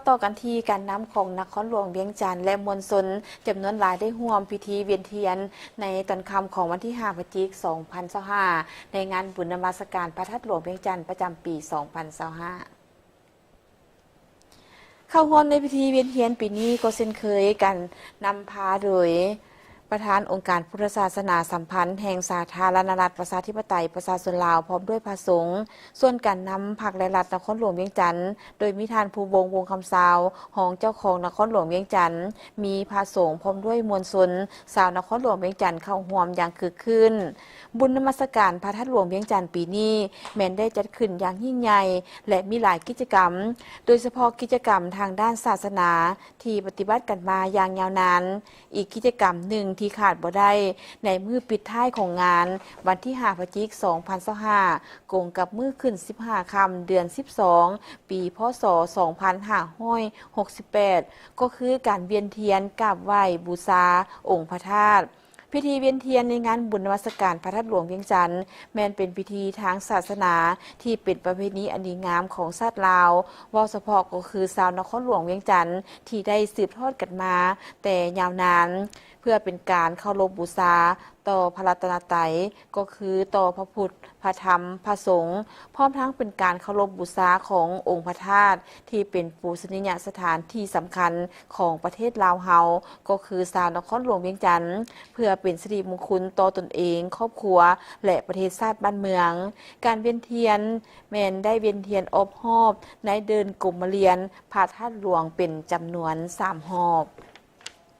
ต่อกันที่การนำของนครหลวงเวียงจันทร์และมวลชนจำนวนหลายได้ร่วมพิธีเวียนเทียนในตอนค่ำของวันที่5 พฤศจิกายน 2025ในงานบุญนมัสการพระธาตุหลวงเวียงจันทร์ประจำปี 2025เข้าร่วมในพิธีเวียนเทียนปีนี้ก็เช่นเคยกันนำพาโดยประธานองค์การพุทธศาสนาสัมพันธ์แห่งสาธารณรัฐประชาธิปไตยประชาชนลาวพร้อมด้วยพระสงฆ์ส่วนการนำผักและรัฐนครหลวงเวียงจันทร์โดยมีทานภูวงคำสาวของเจ้าของนครหลวงเวียงจันทร์มีพระสงฆ์พร้อมด้วยมวลชนชาวนครหลวงเวียงจันทร์เข้าร่วมอย่างคึกคืนบุญนมัสการพระธาตุหลวงเวียงจันทร์ปีนี้แม้นได้จัดขึ้นอย่างยิ่งใหญ่และมีหลายกิจกรรมโดยเฉพาะกิจกรรมทางด้านศาสนาที่ปฏิบัติกันมาอย่างยาวนานอีกกิจกรรมหนึ่งที่ขาดบ่ได้ในมือปิดท้ายของงานวันที่5 พฤศจิกายน 2025กงกับมือขึ้น15 ค่ำเดือน 12 ปีพ.ศ. 2568ก็คือการเวียนเทียนกราบไหว้บูชาองค์พระธาตุพิธีเวียนเทียนในงานบุญนมัสการพระธาตุหลวงเวียงจันทร์แม้นเป็นพิธีทางศาสนาที่เป็นประเพณีอันดีงามของชาติลาวว่าเฉพาะก็คือชาวนครหลวงเวียงจันทร์ที่ได้สืบทอดกันมาแต่ยาวนานเพื่อเป็นการเคารพบูชาต่อพระรัตนตรัยก็คือต่อพระพุทธพระธรรมพระสงฆ์พร้อมทั้งเป็นการเคารพบูชาขององค์พระธาตุที่เป็นปูชนียสถานที่สำคัญของประเทศลาวเฮาก็คือชาวนครหลวงเวียงจันทร์เพื่อเป็นสิริมงคลต่อตนเองครอบครัวและประเทศชาติบ้านเมืองการเวียนเทียนแม้นได้เวียนเทียนอบหอบในเดินกรมเรียนพระธาตุหลวงเป็นจำนวน3 หอบ